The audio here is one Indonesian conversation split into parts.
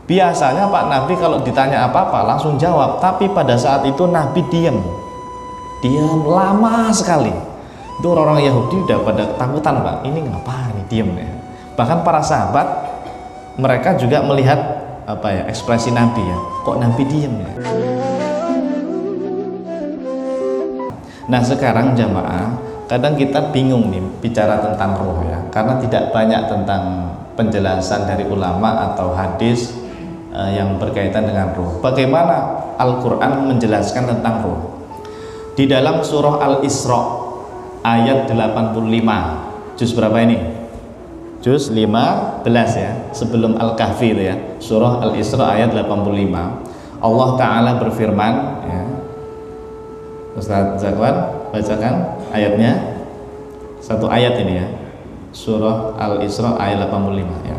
Biasanya Pak Nabi kalau ditanya apa-apa langsung jawab, tapi pada saat itu Nabi diam lama sekali. Itu orang-orang Yahudi udah pada ketakutan, Pak, ini ngapa nih diam ya. Bahkan para sahabat mereka juga melihat ekspresi Nabi ya, kok Nabi diam ya. Nah sekarang jamaah, kadang kita bingung nih bicara tentang roh ya, karena tidak banyak tentang penjelasan dari ulama atau hadis yang berkaitan dengan roh. Bagaimana Al-Quran menjelaskan tentang roh? Di dalam surah Al-Isra ayat 85, juz berapa ini? Juz 15 ya, sebelum Al-Kahfi itu ya. Surah Al-Isra ayat 85. Allah Ta'ala berfirman ya. Ustaz Zakwan bacakan ayatnya, satu ayat ini ya, surah Al-Isra ayat 85 ya.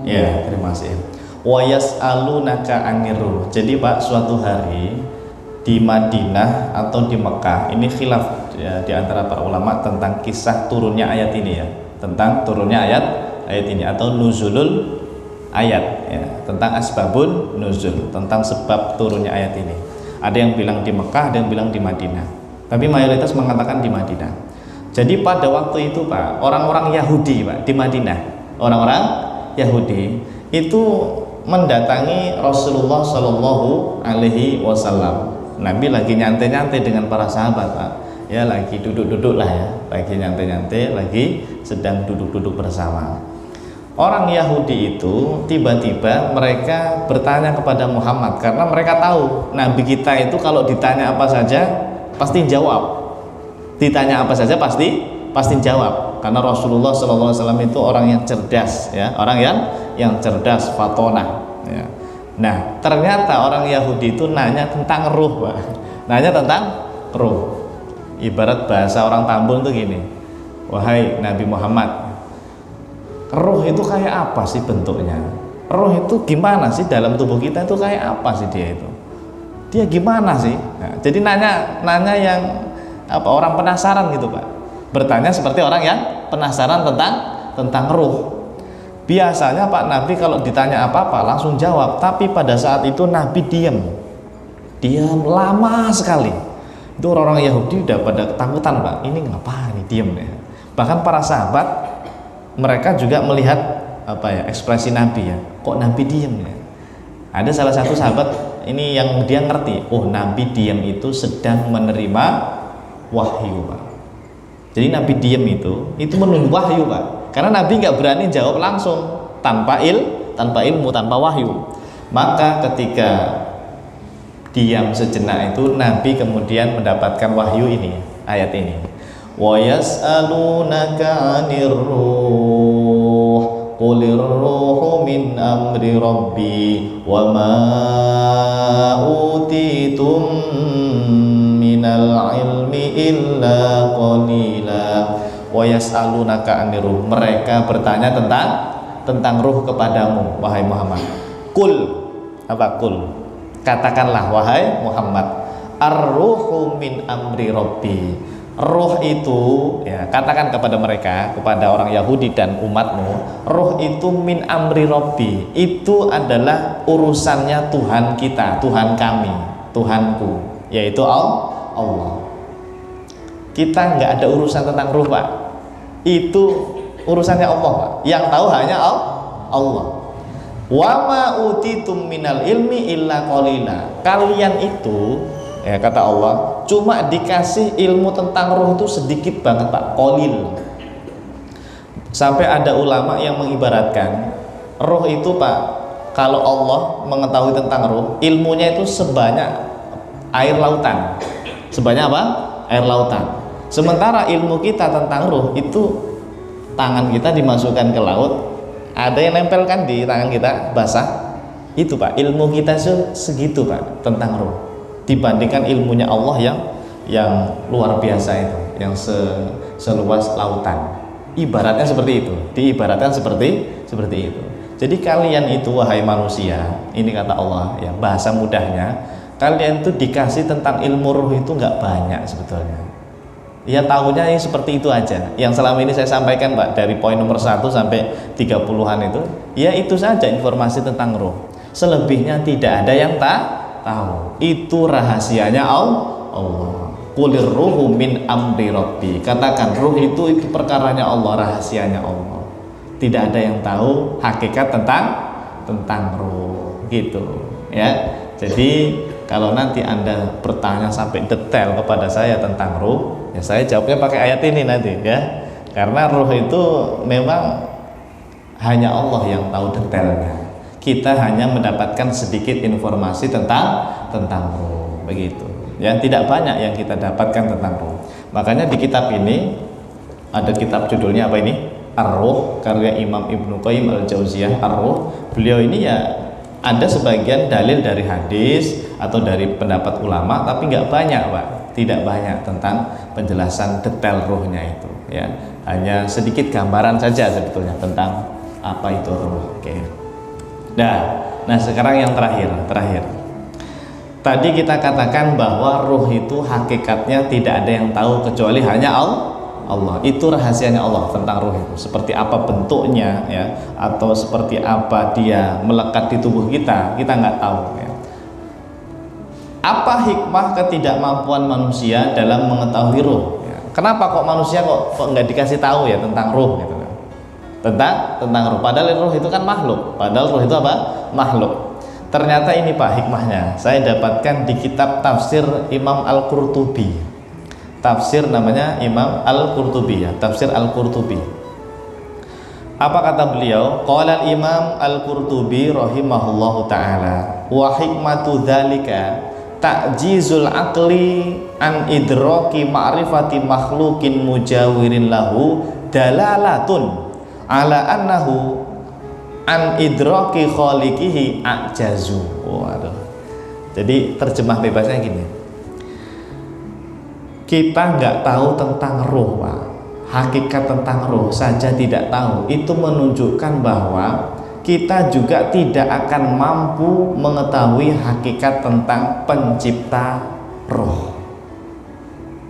Ya, terima kasih. Wa yas'alunaka 'anir ruh. Jadi Pak, suatu hari di Madinah atau di Mekah, ini khilaf ya, di antara para ulama tentang kisah turunnya ayat ini ya, tentang turunnya ayat ini atau nuzulul ayat ya, tentang asbabun nuzul, tentang sebab turunnya ayat ini. Ada yang bilang di Mekah, ada yang bilang di Madinah. Tapi mayoritas mengatakan di Madinah. Jadi pada waktu itu Pak, orang-orang Yahudi Pak di Madinah, orang-orang Yahudi itu mendatangi Rasulullah Shallallahu Alaihi Wasallam. Nabi lagi nyantai-nyantai dengan para sahabat, Pak. Ya lagi duduk-duduk lah ya, lagi nyantai-nyantai, lagi sedang duduk-duduk bersama. Orang Yahudi itu tiba-tiba mereka bertanya kepada Muhammad karena mereka tahu Nabi kita itu kalau ditanya apa saja pasti jawab. Ditanya apa saja pasti jawab, karena Rasulullah SAW itu orang yang cerdas ya, orang yang cerdas, fatonah ya. Nah ternyata orang Yahudi itu nanya tentang ruh Pak. Nanya tentang ruh, ibarat bahasa orang Tambun tuh gini, wahai Nabi Muhammad, ruh itu kayak apa sih bentuknya? Ruh itu gimana sih dalam tubuh kita itu kayak apa sih dia gimana sih? Nah, jadi nanya yang orang penasaran gitu Pak, bertanya seperti orang yang penasaran tentang ruh. Biasanya Pak Nabi kalau ditanya apa-apa langsung jawab, tapi pada saat itu Nabi diam lama sekali. Itu orang-orang Yahudi udah pada ketakutan Pak, ini ngapa nih diam ya. Bahkan para sahabat mereka juga melihat ekspresi Nabi ya, kok Nabi diam ya. Ada salah satu sahabat ini yang dia ngerti, oh Nabi diam itu sedang menerima wahyu Pak. Jadi Nabi diam itu menunggu wahyu Pak, karena Nabi nggak berani jawab langsung tanpa ilmu, tanpa wahyu. Maka ketika diam sejenak itu Nabi kemudian mendapatkan wahyu ini, ayat ini. Wa yas'alunaka 'anir ruh qulir ruhu min amri rabbi wa ma utitum minal ilmi illa qalila. Wa yas'alunaka 'anir ruh, mereka bertanya tentang ruh kepadamu wahai Muhammad. Kul katakanlah wahai Muhammad, ar-ruhu min amri rabbi. Ruh itu ya, katakan kepada mereka, kepada orang Yahudi dan umatmu, ruh itu min amri rabbi, itu adalah urusannya Tuhan kita, Tuhan kami, Tuhanku, yaitu Allah. Kita nggak ada urusan tentang ruh Pak, itu urusannya Allah Pak, yang tahu hanya Allah. Wa ma utitum minal ilmi illa qalila. Kalian itu ya, kata Allah, cuma dikasih ilmu tentang ruh itu sedikit banget Pak, qalil. Sampai ada ulama yang mengibaratkan ruh itu Pak, kalau Allah mengetahui tentang ruh, ilmunya itu sebanyak air lautan. Sebanyak apa? Air lautan. Sementara ilmu kita tentang ruh itu, tangan kita dimasukkan ke laut, ada yang nempelkan di tangan kita basah, itu Pak, ilmu kita segitu Pak tentang ruh, dibandingkan ilmunya Allah yang luar biasa itu, yang seluas lautan. Ibaratnya seperti itu, diibaratkan seperti itu. Jadi kalian itu wahai manusia, ini kata Allah ya, bahasa mudahnya, kalian itu dikasih tentang ilmu ruh itu nggak banyak sebetulnya. Ya tahunya ini seperti itu aja. Yang selama ini saya sampaikan Pak, dari poin nomor 1 sampai 30-an itu, ya itu saja informasi tentang ruh. Selebihnya tidak ada yang tahu. Itu rahasianya Allah. Qulir ruhu min amri rabbi. Katakan ruh itu perkaranya Allah, rahasianya Allah. Tidak ada yang tahu hakikat tentang ruh gitu ya. Jadi kalau nanti Anda bertanya sampai detail kepada saya tentang ruh, ya saya jawabnya pakai ayat ini nanti ya. Karena ruh itu memang hanya Allah yang tahu detailnya. Kita hanya mendapatkan sedikit informasi tentang ruh, begitu. Ya, tidak banyak yang kita dapatkan tentang ruh. Makanya di kitab ini ada kitab judulnya apa ini? Ar-Ruh, karya Imam Ibnu Qayyim Al-Jauziyah. Ar-Ruh, beliau ini ya ada sebagian dalil dari hadis atau dari pendapat ulama, tapi nggak banyak Pak, tidak banyak tentang penjelasan detail ruhnya itu ya, hanya sedikit gambaran saja sebetulnya tentang apa itu ruh. Oke. Nah sekarang yang terakhir tadi kita katakan bahwa ruh itu hakikatnya tidak ada yang tahu kecuali hanya Allah. Itu rahasianya Allah tentang ruh itu. Seperti apa bentuknya ya, atau seperti apa dia melekat di tubuh kita nggak tahu ya. Apa hikmah ketidakmampuan manusia dalam mengetahui ruh ya? Kenapa kok manusia kok nggak dikasih tahu ya tentang ruh gitu, tentang ruh, padahal ruh itu kan makhluk, makhluk. Ternyata ini Pak hikmahnya saya dapatkan di kitab tafsir Imam Al-Qurtubi. Tafsir namanya Imam Al-Qurtubi ya, tafsir Al-Qurtubi. Apa kata beliau? Qala Imam Al-Qurtubi rahimahullahu taala, wa hikmatu dzalika ta'jizul aqli an idraki ma'rifati makhluqin mujawirin lahu dalalatun ala annahu an idraki khaliqihi ajazu. Waduh. Jadi terjemah bebasnya gini. Kita nggak tahu tentang ruh Pak, hakikat tentang ruh saja tidak tahu, itu menunjukkan bahwa kita juga tidak akan mampu mengetahui hakikat tentang pencipta ruh.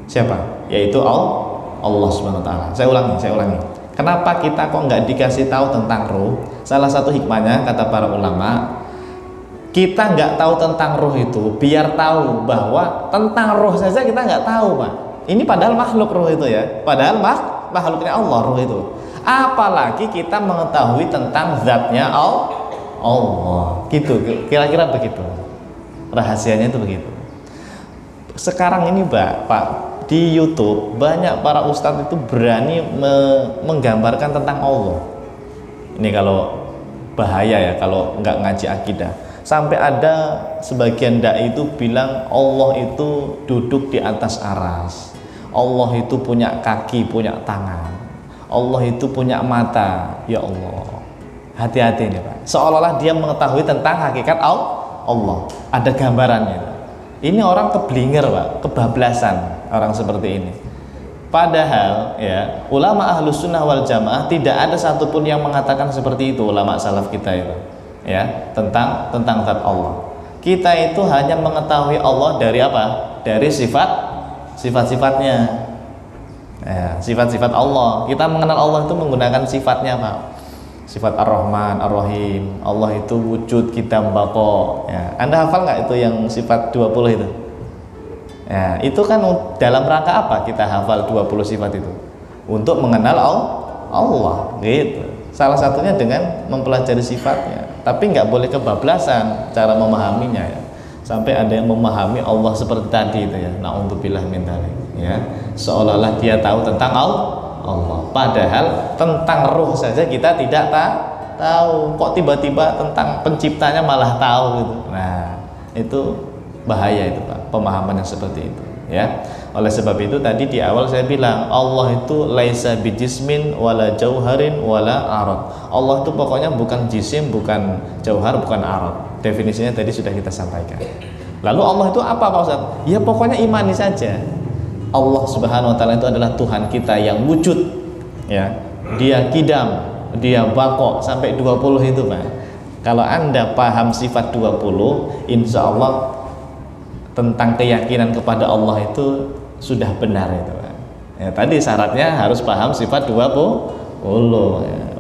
Siapa? Yaitu Allah Subhanahu wa taala. Saya ulangi. Kenapa kita kok nggak dikasih tahu tentang ruh? Salah satu hikmahnya kata para ulama, kita nggak tahu tentang ruh itu biar tahu bahwa tentang ruh saja kita nggak tahu Pak. Ini padahal makhluk ruh itu ya, padahal makhluknya Allah ruh itu. Apalagi kita mengetahui tentang zatnya Allah. Gitu, kira-kira begitu. Rahasianya itu begitu. Sekarang ini Pak, di YouTube banyak para ustadz itu berani menggambarkan tentang Allah. Ini kalau bahaya ya kalau nggak ngaji akidah. Sampai ada sebagian dai itu bilang Allah itu duduk di atas aras, Allah itu punya kaki, punya tangan, Allah itu punya mata. Ya Allah, hati-hati nih Pak, seolah-olah dia mengetahui tentang hakikat Allah, ada gambarannya. Ini orang keblinger Pak, kebablasan orang seperti ini. Padahal ya ulama ahlus sunnah wal jamaah tidak ada satupun yang mengatakan seperti itu, ulama salaf kita itu ya, tentang zat Allah. Kita itu hanya mengetahui Allah dari apa? Dari sifat-sifatnya ya, sifat-sifat Allah. Kita mengenal Allah itu menggunakan sifatnya Pak, sifat Ar-Rahman, Ar-Rahim. Allah itu wujud, kita bako ya. Anda hafal nggak itu yang sifat 20 itu ya? Itu kan dalam rangka apa kita hafal 20 sifat itu? Untuk mengenal Allah gitu. Salah satunya dengan mempelajari sifatnya. Tapi nggak boleh kebablasan cara memahaminya ya. Sampai ada yang memahami Allah seperti tadi itu ya. Na'udzubillah min dzalik ya. Seolah-olah dia tahu tentang Allah. Padahal tentang ruh saja kita tidak tahu. Kok tiba-tiba tentang penciptanya malah tahu gitu. Nah, itu bahaya itu Pak, pemahaman yang seperti itu ya. Oleh sebab itu tadi di awal saya bilang Allah itu laisa bijismin wala jauharin wala arad. Allah itu pokoknya bukan jisim, bukan jauhar, bukan arad. Definisinya tadi sudah kita sampaikan. Lalu Allah itu apa Pak Ustaz? Ya pokoknya imani saja. Allah Subhanahu wa taala itu adalah Tuhan kita yang wujud, ya. Dia kidam, dia bako, sampai 20 itu, Pak. Kalau Anda paham sifat 20, insya Allah tentang keyakinan kepada Allah itu sudah benar itu, Pak. Ya, tadi syaratnya harus paham sifat 20, ya.